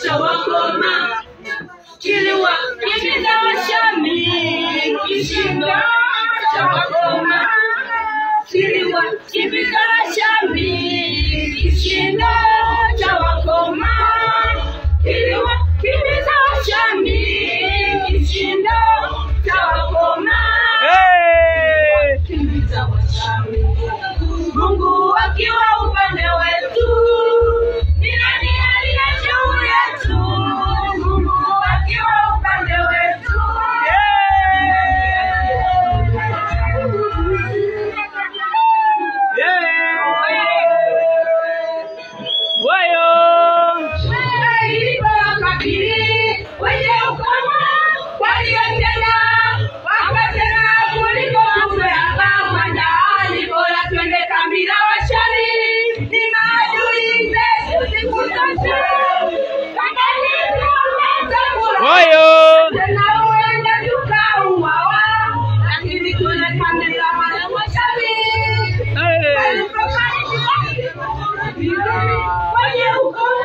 Chawakoma kiliwa kibida shami kishinda chawakoma kiliwa kibida shami kishinda chawakoma kiliwa kibida shami kishinda chawakoma kibida shami Mungu akiwa upande wetu Why you